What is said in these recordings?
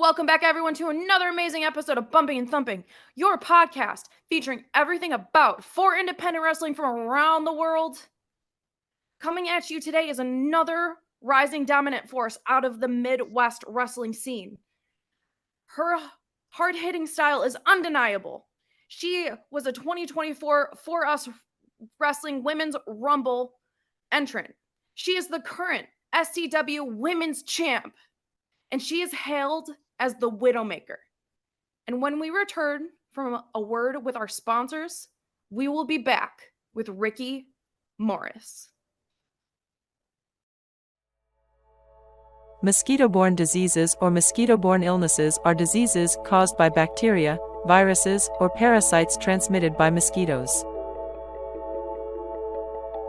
Welcome back, everyone, to another amazing episode of Bumping and Thumping, your podcast featuring everything about for independent wrestling from around the world. Coming at you today is another rising dominant force out of the Midwest wrestling scene. Her hard-hitting style is undeniable. She was a 2024 For Us Wrestling Women's Rumble entrant. She is the current SCW Women's Champ, and she is hailed as the Widowmaker. And when we return from a word with our sponsors, we will be back with RICKI MORRIS. Mosquito-borne diseases or mosquito-borne illnesses are diseases caused by bacteria, viruses, or parasites transmitted by mosquitoes.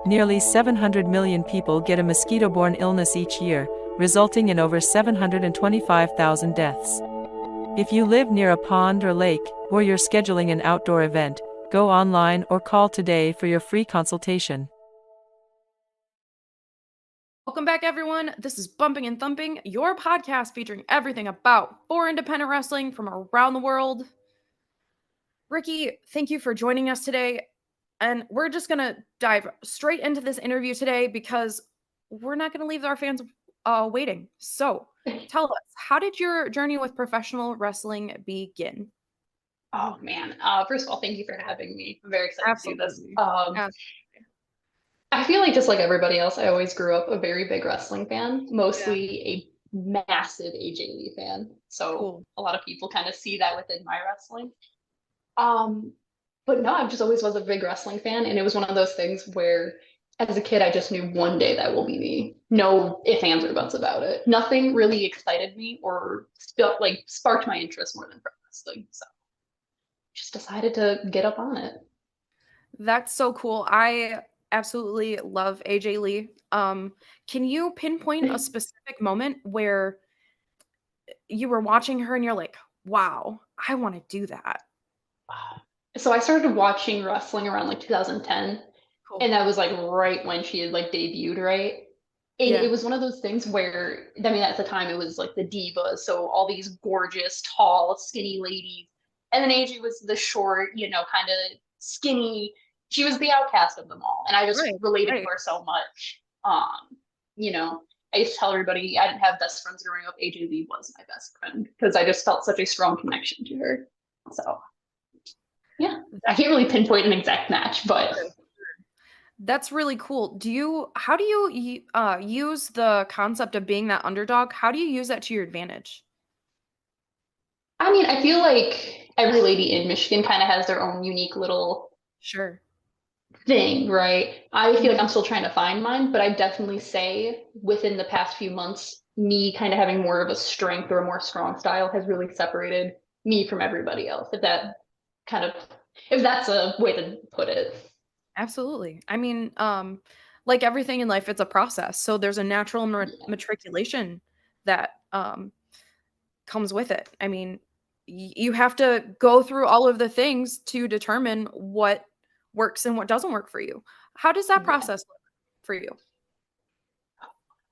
Nearly 700 million people get a mosquito-borne illness each year, resulting in over 725,000 deaths. If you live near a pond or lake, or you're scheduling an outdoor event, go online or call today for your free consultation. Welcome back, everyone. This is Bumping and Thumping, your podcast featuring everything about for independent wrestling from around the world. RICKI, thank you for joining us today. And we're just going to dive straight into this interview today because we're not going to leave our fans waiting. So tell us, how did your journey with professional wrestling begin? Oh man. First of all, thank you for having me. I'm very excited to do this. Absolutely. I feel like just like everybody else, I always grew up a very big wrestling fan, mostly a massive AJ Lee fan. So Cool. A lot of people kind of see that within my wrestling. But no, I just always was a big wrestling fan, and it was one of those things where as a kid, I just knew one day that will be me. No ifs, ands, or buts about it. Nothing really excited me or sparked my interest more than pro wrestling. So just decided to get up on it. That's so cool. I absolutely love AJ Lee. Can you pinpoint a specific moment where you were watching her and you're like, wow, I want to do that? So I started watching wrestling around like 2010. Cool. And that was like right when she had like debuted, right? And Yeah. it was one of those things where, I mean, at the time it was like the divas. So all these gorgeous, tall, skinny ladies. And then AJ was the short, kind of skinny. She was the outcast of them all. And I just related to her so much. I used to tell everybody I didn't have best friends growing up. AJ Lee was my best friend because I just felt such a strong connection to her. So, yeah, I can't really pinpoint an exact match, but... That's really cool. How do you use the concept of being that underdog? How do you use that to your advantage? I mean, I feel like every lady in Michigan kind of has their own unique little thing, right? I feel like I'm still trying to find mine, but I definitely say within the past few months, me kind of having more of a strength or a more strong style has really separated me from everybody else. If that's a way to put it. Absolutely. I mean, like everything in life, it's a process. So there's a natural matriculation that comes with it. I mean, you have to go through all of the things to determine what works and what doesn't work for you. How does that process look for you?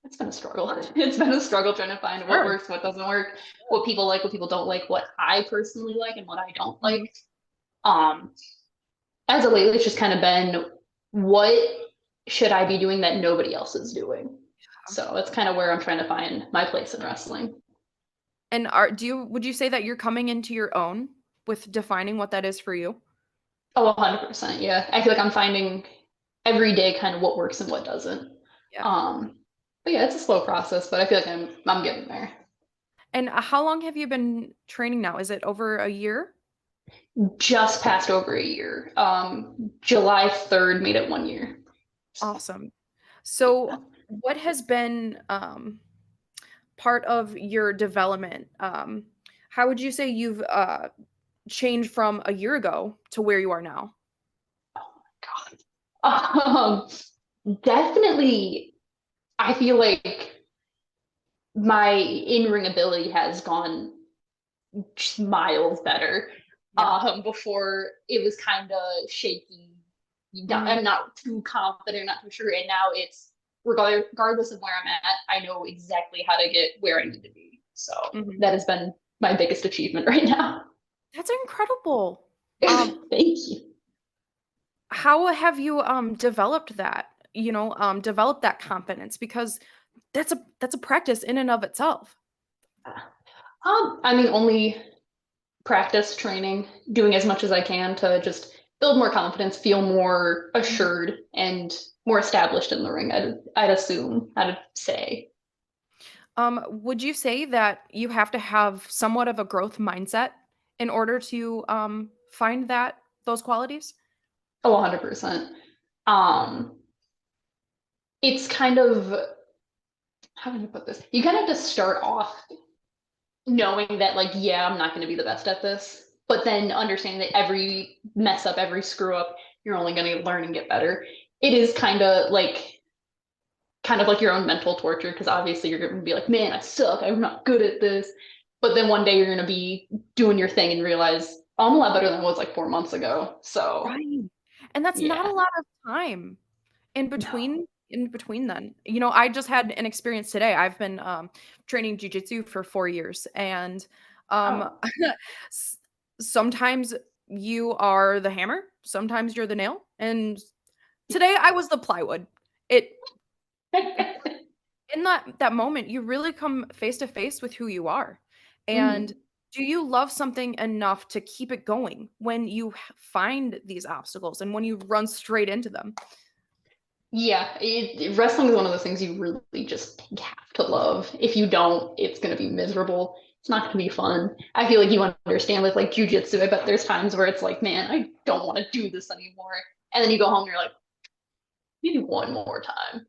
It's been a struggle. It's been a struggle trying to find what works, what doesn't work, what people like, what people don't like, what I personally like and what I don't like. As of lately, it's just kind of been, what should I be doing that nobody else is doing? So that's kind of where I'm trying to find my place in wrestling. And would you say that you're coming into your own with defining what that is for you? Oh, 100%. Yeah. I feel like I'm finding every day kind of what works and what doesn't. Yeah. But yeah, it's a slow process, but I feel like I'm getting there. And how long have you been training now? Is it over a year? Just past over a year. July 3rd made it 1 year. Awesome. So what has been part of your development? How would you say you've changed from a year ago to where you are now? Oh my God. Definitely, I feel like my in-ring ability has gone miles better. Before it was kind of shaky. I'm not too confident, not too sure. And now it's regardless of where I'm at, I know exactly how to get where I need to be. So that has been my biggest achievement right now. That's incredible. Thank you. How have you developed that? Developed that confidence, because that's a practice in and of itself. I mean, only practice, training, doing as much as I can to just build more confidence, feel more assured and more established in the ring. I'd assume, I'd say. Would you say that you have to have somewhat of a growth mindset in order to find those qualities? Oh, 100%. Um, it's kind of, how do I put this? You kind of have to start off knowing that, like, yeah, I'm not going to be the best at this, but then understanding that every mess up, every screw up, you're only going to learn and get better. It is kind of like your own mental torture, because obviously you're going to be like, man, I suck, I'm not good at this. But then one day you're going to be doing your thing and realize, oh, I'm a lot better than I was like 4 months ago. So Right. And that's not a yeah, lot of time no. in between then. I just had an experience today. I've been training jujitsu for 4 years, and um Oh. s- sometimes you are the hammer, sometimes you're the nail, and today I was the plywood. It In that moment, you really come face to face with who you are. And Mhm. do you love something enough to keep it going when you find these obstacles and when you run straight into them? Yeah, wrestling is one of those things you really just have to love. If you don't, it's going to be miserable. It's not going to be fun. I feel like you understand with like jujitsu. I bet there's times where it's like, man, I don't want to do this anymore. And then you go home and you're like, maybe one more time.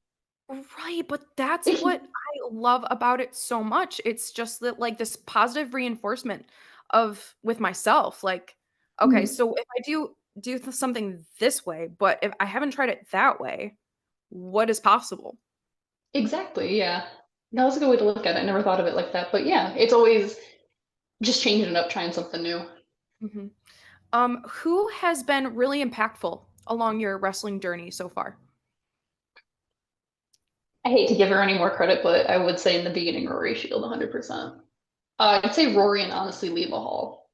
Right, but that's what I love about it so much. It's just that, like, this positive reinforcement of with myself. Like, okay, Mhm. so if I something this way, but if I haven't tried it that way, what is possible? Exactly. Yeah. That was a good way to look at it. I never thought of it like that. But yeah, it's always just changing it up, trying something new. Hmm. Who has been really impactful along your wrestling journey so far? I hate to give her any more credit, but I would say in the beginning, Rory Shield 100%. I'd say Rory and honestly Leva Hall.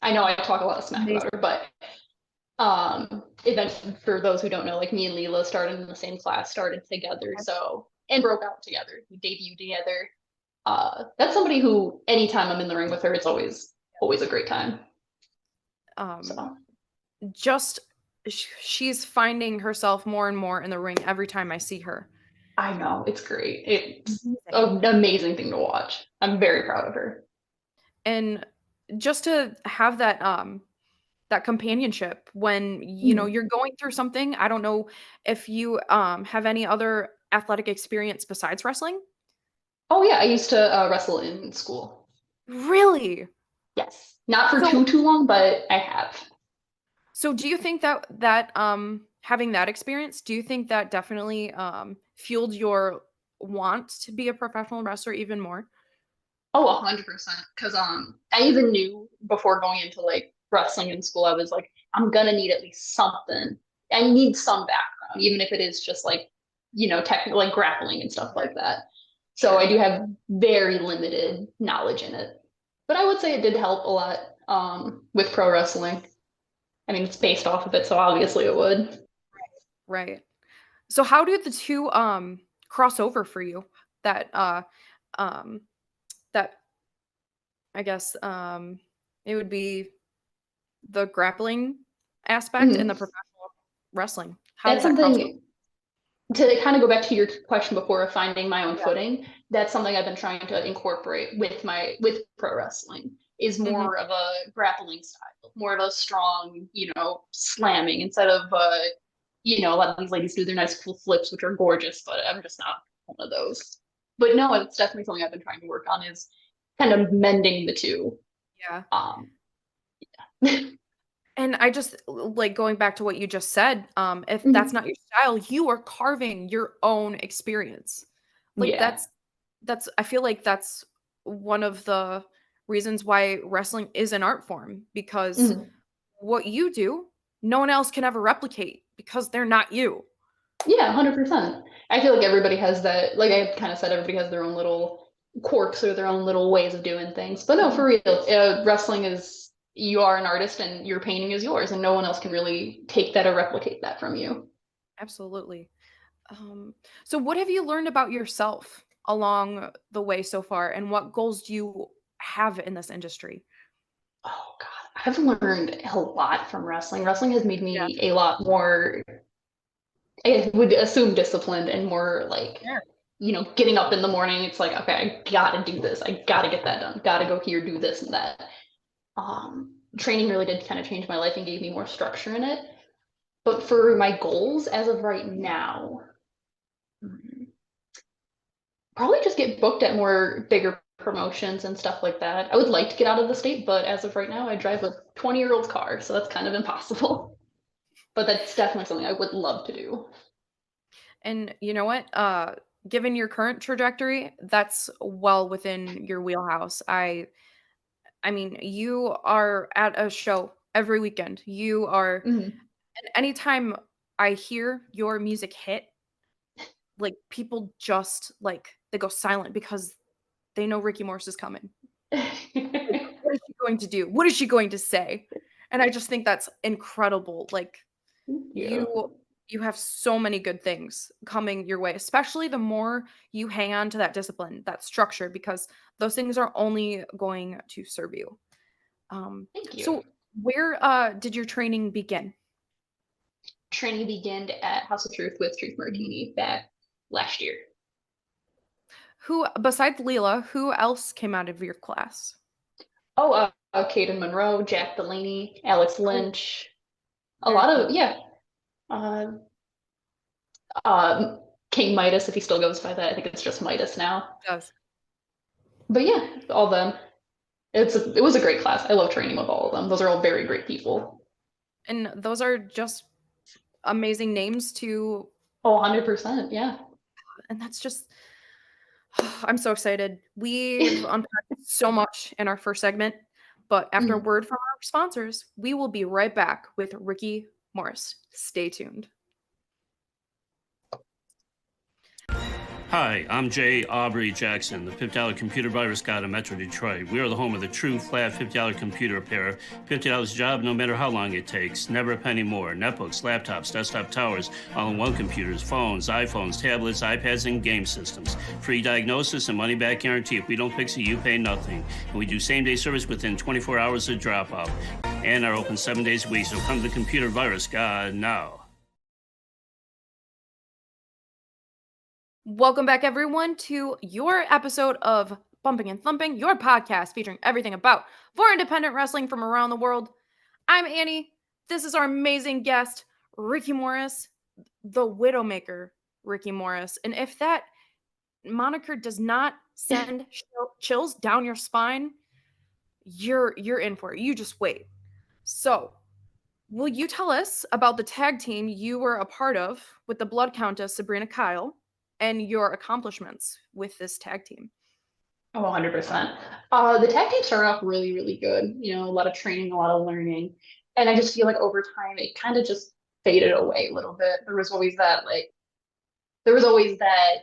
I know I talk a lot of smack about Amazing. her, but event for those who don't know, like me and Leela started in the same class, started together, so and broke out together. We debuted together. That's somebody who anytime I'm in the ring with her, it's always a great time. Um, So just she's finding herself more and more in the ring every time I see her. I know it's great. It's Amazing. an amazing thing to watch. I'm very proud of her. And just to have that companionship when Mhm. you're going through something. I don't know if you have any other athletic experience besides wrestling. Oh yeah, I used to wrestle in school. Really? Yes, not for So too long, but I have. so do you think that having that experience, do you think that definitely fueled your want to be a professional wrestler even more? Oh, 100%. Because I even knew before going into like wrestling in school, I was like, I'm gonna need at least something. I need some background, even if it is just like, technical like grappling and stuff like that. So I Sure. do have very limited knowledge in it. But I would say it did help a lot with pro wrestling. I mean, it's based off of it, so obviously it would. Right. So how do the two cross over for you? That um that I guess it would be the grappling aspect and Mhm. the professional wrestling. How That's does that cross over? something to kind of go back to your question before of finding my own Yeah. footing. That's something I've been trying to incorporate with pro wrestling is Mhm. more of a grappling style, more of a strong, slamming instead of a lot of these ladies do their nice cool flips, which are gorgeous, but I'm just not one of those. But no, it's definitely something I've been trying to work on is kind of mending the two. Yeah. Um, And I just like going back to what you just said, if that's mhm. not your style, you are carving your own experience. Like Yeah. that's I feel like that's one of the reasons why wrestling is an art form, because Mhm. what you do, no one else can ever replicate because they're not you. Yeah, 100%. I feel like everybody has that, like I kind of said, everybody has their own little quirks or their own little ways of doing things. But no, Mhm. for real, wrestling is, you are an artist and your painting is yours, and no one else can really take that or replicate that from you. Absolutely. Um, so what have you learned about yourself along the way so far, and what goals do you have in this industry? Oh God, I've learned a lot from wrestling. Wrestling has made Yeah. me a lot more, I would assume, disciplined and more like, Yeah. getting up in the morning. It's like, okay, I gotta do this. I gotta get that done. Gotta go here, do this and that. Training really did kind of change my life and gave me more structure in it. But for my goals as of right now, mm, probably just get booked at more bigger promotions and stuff like that. I would like to get out of the state, but as of right now, I drive a 20-year-old car, so that's kind of impossible. But that's definitely something I would love to do. And you know what? Given your current trajectory, that's well within your wheelhouse. I mean, you are at a show every weekend. You are, Mhm. and anytime I hear your music hit, like people just like they go silent because they know Ricky Morris is coming. Like, what is she going to do? What is she going to say? And I just think that's incredible. Like Yeah. you you have so many good things coming your way, especially the more you hang on to that discipline, that structure, because those things are only going to serve you. Thank you. So where did your training begin? Training began at House of Truth with Truth Mhm. Martini back last year. Who besides Leela, who else came out of your class? Oh, Caden Monroe, Jack Delaney, Alex Oh, Lynch, a very lot of, cool. yeah. Uh, King Midas, if he still goes by that. I think it's just Midas now. It does. But yeah, all them. It was a great class. I love training with all of them. Those are all very great people. And those are just amazing names to, Oh, 100%. Yeah. and that's just I'm so excited. We've unpacked so much in our first segment, but after a Mhm. word from our sponsors, we will be right back with Ricky Morris. Stay tuned. Hi, I'm Jay Aubrey Jackson, the $50 computer virus guy in Metro Detroit. We are the home of the true flat $50 computer repair. $50 job no matter how long it takes. Never a penny more. Netbooks, laptops, desktop towers, all-in-one computers, phones, iPhones, tablets, iPads, and game systems. Free diagnosis and money-back guarantee. If we don't fix it, you pay nothing. And we do same-day service within 24 hours of drop-off. And are open 7 days a week, so come to the computer virus guy now. Welcome back, everyone, to your episode of Bumping and Thumping, your podcast featuring everything about for independent wrestling from around the world. I'm Annie. This is our amazing guest, Ricky Morris, the Widowmaker, Ricky Morris. And if that moniker does not send chills down your spine, you're in for it. You just wait. So, will you tell us about the tag team you were a part of with the Blood Countess Sabrina Kyle and your accomplishments with this tag team? Oh, 100%. The tag team started off really, really good. A lot of training, a lot of learning. And I just feel like over time, it kind of just faded away a little bit. There was always that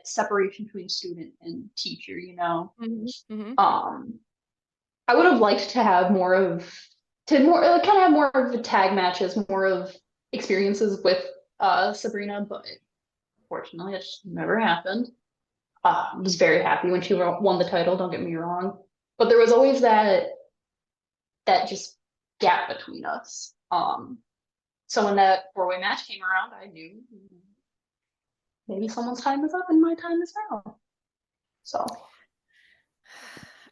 separation between student and teacher. Mhm, mhm. Um, I would have liked to have more, like, kind of have more of the tag matches, more of experiences with Sabrina, but unfortunately, it just never happened. Was very happy when she won the title. Don't get me wrong, but there was always that just gap between us. So when that four-way match came around, I knew maybe someone's time is up and my time is now. So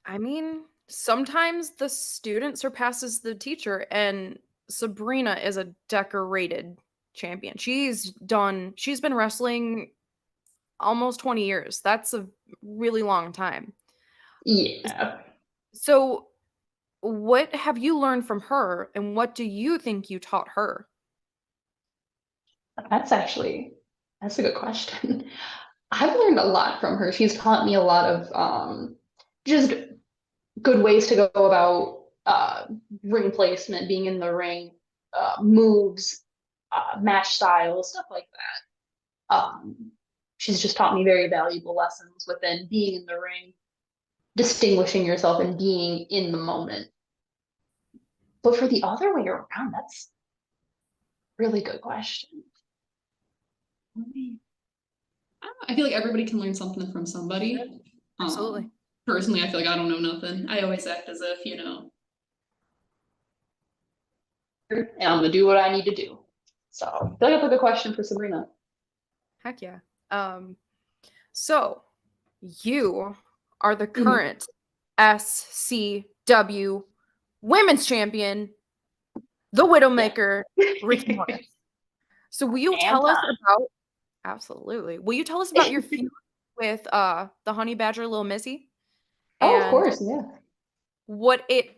I mean, sometimes the student surpasses the teacher, and Sabrina is a decorated champion. She's been wrestling almost 20 years. That's a really long time. yeah, So, what have you learned from her, and what do you think you taught her? that's actually that's a good question. I've learned a lot from her. She's taught me a lot of just good ways to go about ring placement, being in the ring, moves, match styles, stuff like that. She's just taught me very valuable lessons within being in the ring. distinguishing yourself and being in the moment. But for the other way around, that's a really good question. I don't know. I feel like everybody can learn something from somebody. Absolutely. Personally, I feel like I don't know nothing. I always act as if, And I'm gonna do what I need to do. So I feel like that's a good question for Sabrina. Heck yeah. So you are the current SCW Women's Champion, the Widowmaker, Ricky Morris. So will you tell us about Absolutely. Will you tell us about your feud with the Honey Badger Little Missy? Oh, of And course, yeah. what it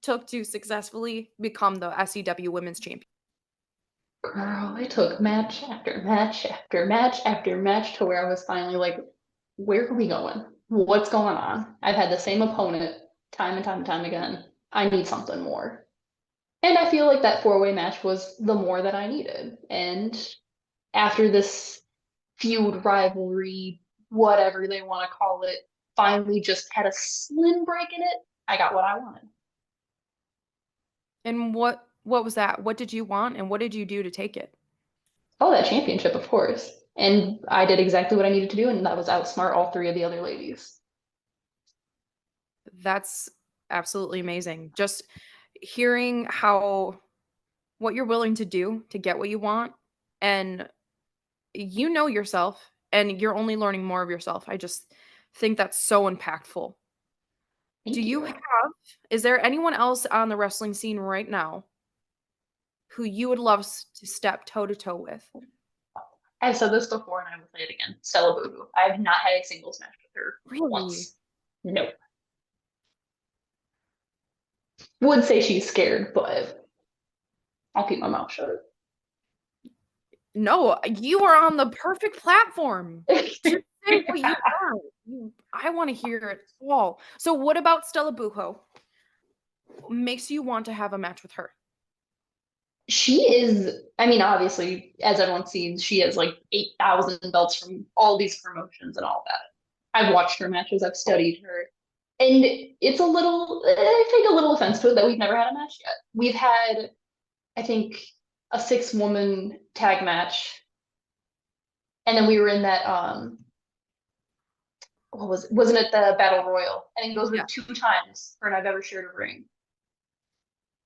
took to successfully become the SCW Women's Champion? Girl, it took match after match after match after match to where I was finally like, where are we going? What's going on? I've had the same opponent time and time and time again. I need something more. And I feel like that four-way match was the more that I needed. And after this feud, rivalry, whatever they want to call it, finally just had a slim break in it, I got what I wanted. And what was that? What did you want and what did you do to take it? Oh, that championship, of course. And I did exactly what I needed to do, and that was outsmart all three of the other ladies. That's absolutely amazing. Just hearing what you're willing to do to get what you want, and you know yourself and you're only learning more of yourself. I just think that's so impactful. Is there anyone else on the wrestling scene right now who you would love to step toe to toe with? I've said this before and I will say it again. Stella Boo. I have not had a singles match with her Really? once. Nope. Would say she's scared, but I'll keep my mouth shut. No, you are on the perfect platform. Just say what you want. I want to hear it all. So what about Stella Buho? Makes you want to have a match with her? She is, I mean, obviously, as everyone sees, she has like 8,000 belts from all these promotions and all that. I've watched her matches, I've studied her. And it's I take a little offense to it that we've never had a match yet. We've had, I think, a 6-woman tag match. And then we were in that, wasn't it the Battle Royal? I think those were 2 times for I've ever shared a ring.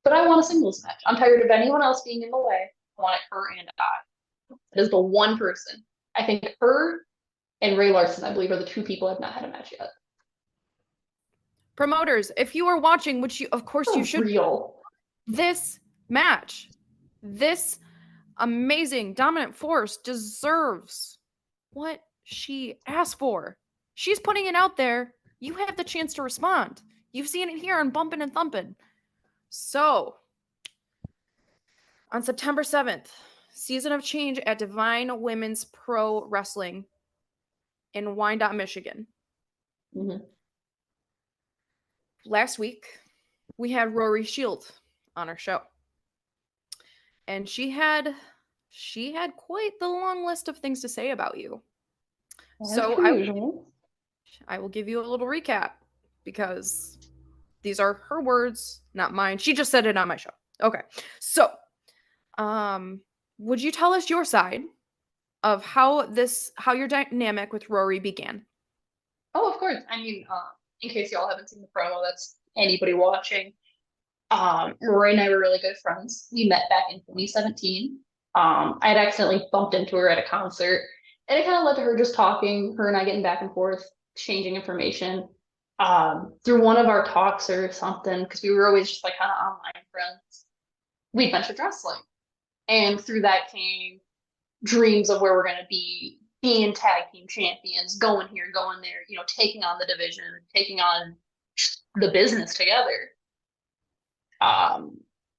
But I want a singles match. I'm tired of anyone else being in the way. I want it her and I. It is the one person. I think her and Ray Larson, I believe, are the 2 people I've not had a match yet. Promoters, if you are watching, which you, of course, you should. This match, this amazing dominant force deserves what she asked for. She's putting it out there. You have the chance to respond. You've seen it here on Bumpin' and Thumpin'. So, on September 7th, Season of Change at Divine Women's Pro Wrestling in Wyandotte, Michigan. Mm-hmm. Last week, we had Rory Shield on our show. And she had quite the long list of things to say about you. So I will give you a little recap because these are her words, not mine. She just said it on my show. Okay. So, would you tell us your side of how your dynamic with Rory began? Oh, of course. I mean, in case y'all haven't seen the promo, that's anybody watching. Rory and I were really good friends. We met back in 2017. I had accidentally bumped into her at a concert, and it kind of led to her just talking, her and I getting back and forth, exchanging information. Through one of our talks or something, because we were always just like kind of online friends, we mentioned wrestling. And through that came dreams of where we're going to be, being tag team champions, going here, going there, taking on the division, taking on the business together.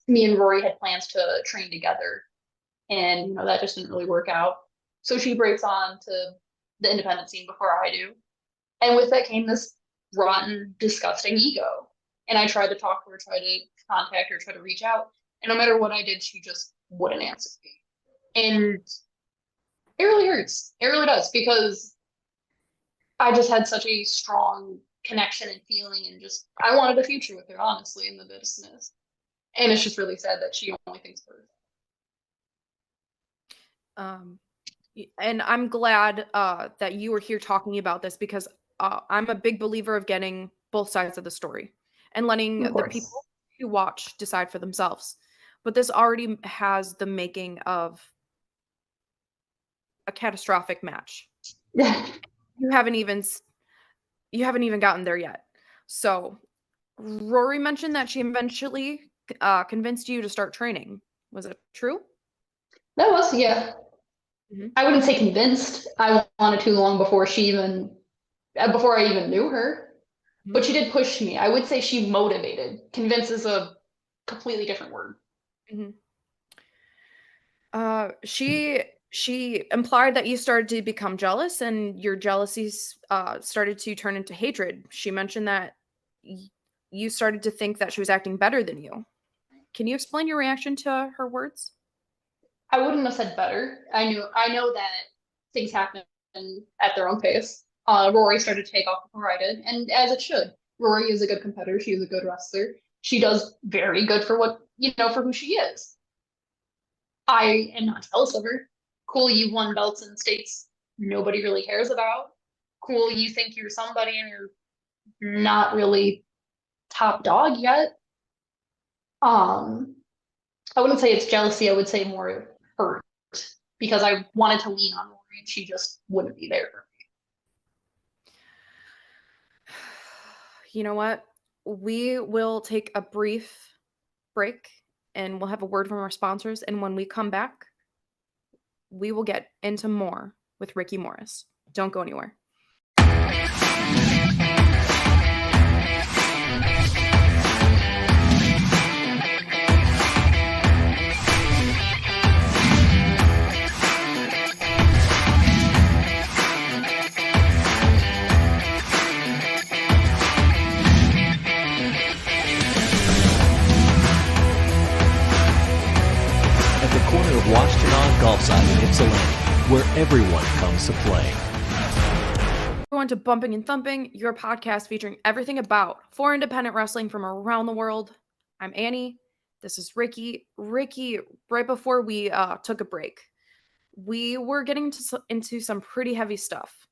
Me and Rory had plans to train together, and that just didn't really work out. So she breaks on to the independent scene before I do. And with that came this rotten, disgusting ego. And I tried to talk to her, tried to contact her, tried to reach out. And no matter what I did, she just wouldn't answer me. And it really hurts. It really does, because I just had such a strong connection and feeling, and just I wanted a future with her, honestly, in the business. And it's just really sad that she only thinks of her. And I'm glad that you were here talking about this, because I'm a big believer of getting both sides of the story and letting Of the course. people who watch decide for themselves. But this already has the making of a catastrophic match. You haven't even gotten there yet. So Rory mentioned that she eventually convinced you to start training. Was it true? That was, yeah. Mhm. I wouldn't say convinced. I wanted too long before before I even knew her. But she did push me. I would say she motivated. Convince is a completely different word. Mhm. She implied that you started to become jealous, and your jealousies started to turn into hatred. She mentioned that you started to think that she was acting better than you. Can you explain your reaction to her words? I wouldn't have said better. I know that things happen at their own pace. Rory started to take off before I did, and as it should. Rory is a good competitor. She is a good wrestler. She does very good for for who she is. I am not jealous of her. Cool, you won belts in states nobody really cares about. Cool, you think you're somebody and you're not really top dog yet. I wouldn't say it's jealousy. I would say more hurt, because I wanted to lean on Rory and she just wouldn't be there for You know what? We will take a brief break and we'll have a word from our sponsors. And when we come back, we will get into more with Ricky Morris. Don't go anywhere. At the corner of Washington on Gulfside in Ypsilanti, where everyone comes to play. Everyone to Bumping and Thumping, your podcast featuring everything about for independent wrestling from around the world. I'm Annie. This is Ricky. Ricky, right before we took a break, we were getting into some pretty heavy stuff.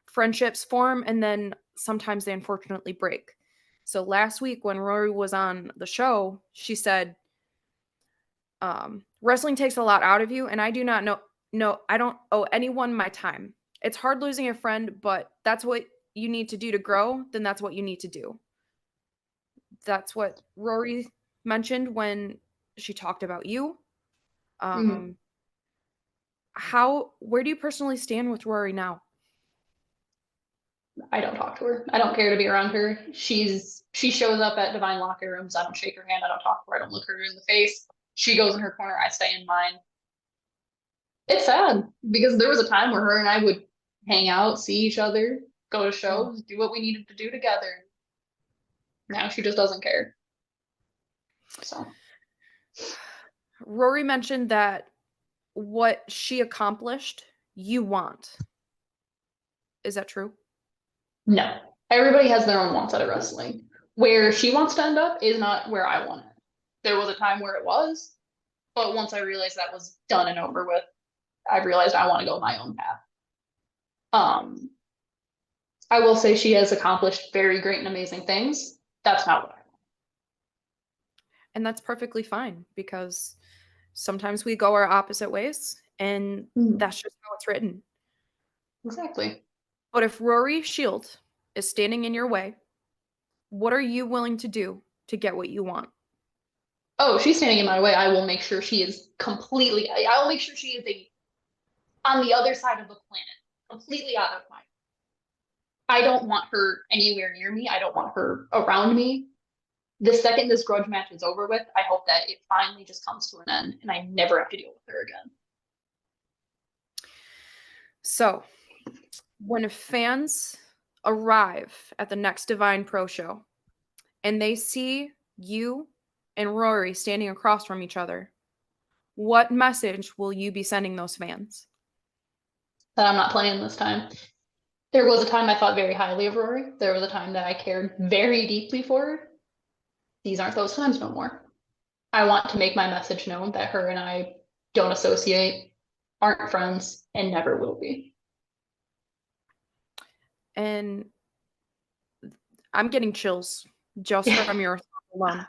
Friendships form and then sometimes they unfortunately break. So last week when Rory was on the show, she said, wrestling takes a lot out of you, and I do not know. No, I don't owe anyone my time. It's hard losing a friend, but that's what you need to do to grow. Then that's what you need to do. That's what Rory mentioned when she talked about you. me. Where do you personally stand with Rory now? I don't talk to her. I don't care to be around her. She shows up at Divine locker rooms. I don't shake her hand. I don't talk to her. I don't look her in the face. She goes in her corner. I stay in mine. It's sad because there was a time where her and I would hang out, see each other, go to shows, do what we needed to do together. Now she just doesn't care. So Rory mentioned that what she accomplished, you want. Is that true? no, everybody has their own wants out of wrestling. Where she wants to end up is not where I want it. There was a time where it was, but once I realized that was done and over with, I realized I want to go my own path. I will say she has accomplished very great and amazing things. That's not what I want. And that's perfectly fine, because sometimes we go our opposite ways, and that's just how it's written. Exactly. But if Rory Shield is standing in your way, what are you willing to do to get what you want? Oh, she's standing in my way. I will make sure she is I will make sure she is on the other side of the planet, completely out of my. I don't want her anywhere near me. I don't want her around me. The second this grudge match is over with, I hope that it finally just comes to an end and I never have to deal with her again. So, when fans arrive at the next Divine Pro show and they see you and Rory standing across from each other, what message will you be sending those fans? That I'm not playing this time. There was a time I thought very highly of Rory. There was a time that I cared very deeply for her. These aren't those times no more. I want to make my message known that her and I don't associate, aren't friends, and never will be. And I'm getting chills just from your thought alone.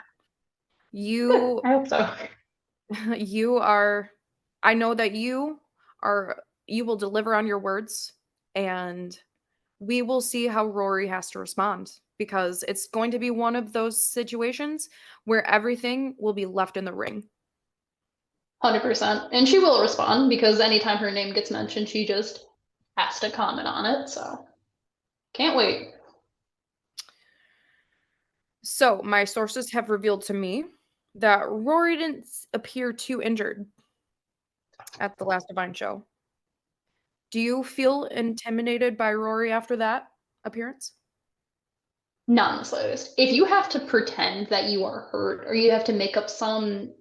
You I hope so. you are, I know that you will deliver on your words, and we will see how Rory has to respond, because it's going to be one of those situations where everything will be left in the ring. 100%. And she will respond, because anytime her name gets mentioned, she just has to comment on it. So can't wait. So my sources have revealed to me that Rory didn't appear too injured at the last Divine show. Do you feel intimidated by Rory after that appearance? Not in the slightest. If you have to pretend that you are hurt, or you have to make up some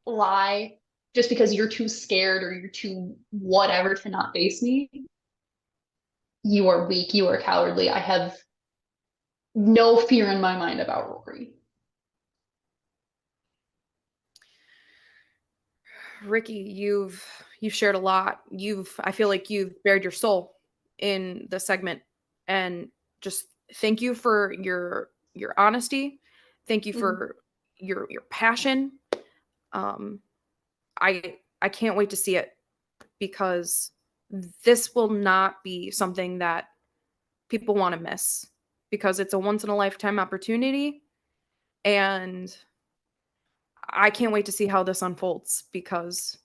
lie just because you're too scared or you're too whatever to not face me, you are weak, you are cowardly. I have no fear in my mind about Rory. Ricky, you've shared a lot. I feel like you've bared your soul in the segment, and just thank you for your honesty. Thank you for your passion. I can't wait to see it, because this will not be something that people want to miss, because it's a once in a lifetime opportunity, and I can't wait to see how this unfolds, because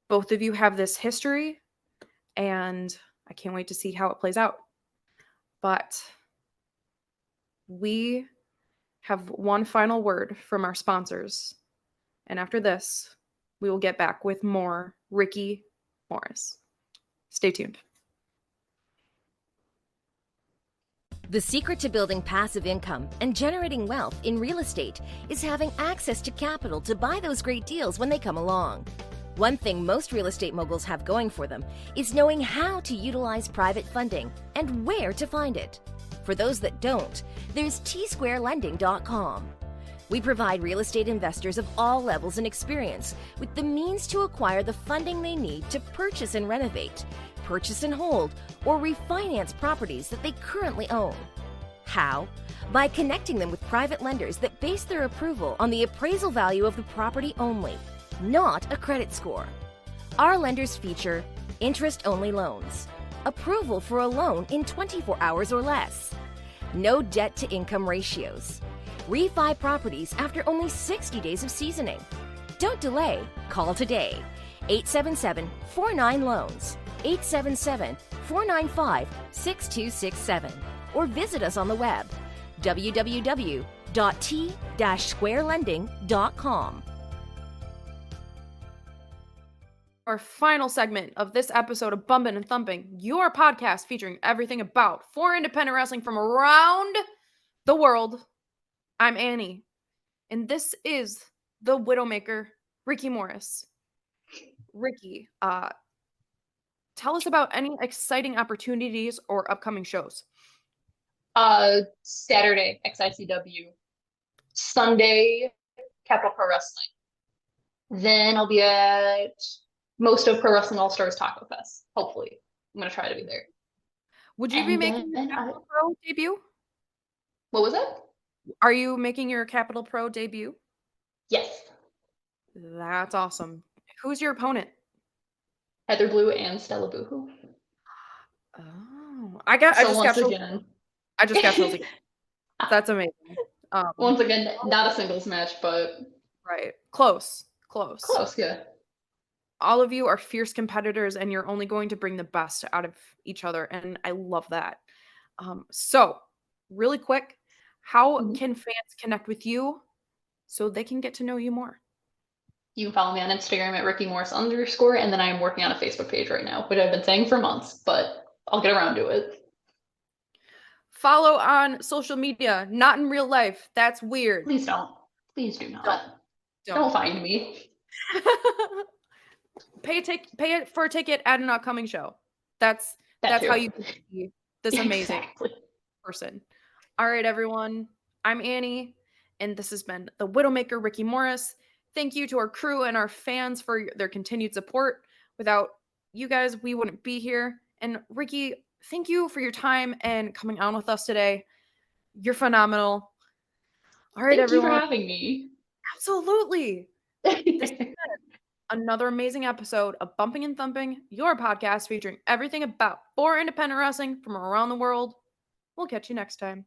both of you have this history, and I can't wait to see how it plays out. But we have one final word from our sponsors, and after this, we will get back with more Ricky Morris. Stay tuned. The secret to building passive income and generating wealth in real estate is having access to capital to buy those great deals when they come along. One thing most real estate moguls have going for them is knowing how to utilize private funding and where to find it. For those that don't, there's tsquarelending.com. We provide real estate investors of all levels and experience with the means to acquire the funding they need to purchase and renovate, purchase and hold, or refinance properties that they currently own. How? By connecting them with private lenders that base their approval on the appraisal value of the property only, not a credit score. Our lenders feature interest-only loans, approval for a loan in 24 hours or less, no debt-to-income ratios, refi properties after only 60 days of seasoning. Don't delay. Call today. 877-49-LOANS, 877-495-6267, or visit us on the web, www.t-squarelending.com. Our final segment of this episode of Bumpin' and Thumping, your podcast featuring everything about for independent wrestling from around the world. I'm Annie, and this is the Widowmaker, Ricky Morris. Ricky, tell us about any exciting opportunities or upcoming shows. Saturday, XICW. Sunday, Capital Pro Wrestling. Then I'll be at most of Pro Wrestling All-Stars Taco Fest. Hopefully. I'm going to try to be there. Would you be making your Capital Pro debut? What was it? Are you making your Capital Pro debut? Yes. That's awesome. Who's your opponent? Heather Blue and Stella Boohoo. Oh, I just got chills again. That's amazing. Once again, not a singles match, but right. Close, yeah. All of you are fierce competitors, and you're only going to bring the best out of each other, and I love that. So, really quick, how can fans connect with you so they can get to know you more? You can follow me on Instagram at Ricky Morris _, and then I'm working on a Facebook page right now, which I've been saying for months, but I'll get around to it. Follow on social media, not in real life. That's weird. Please don't. Please do not. Don't find me. Pay it for a ticket at an upcoming show. That's That's how too. you can be this amazing Exactly. person. All right, everyone. I'm Annie, and this has been the Widowmaker, Ricky Morris. Thank you to our crew and our fans for their continued support. Without you guys, we wouldn't be here. And Ricky, thank you for your time and coming on with us today. You're phenomenal. All right, Thank you for everyone. having me. Absolutely. This has been another amazing episode of Bumping and Thumping, your podcast featuring everything about for independent wrestling from around the world. We'll catch you next time.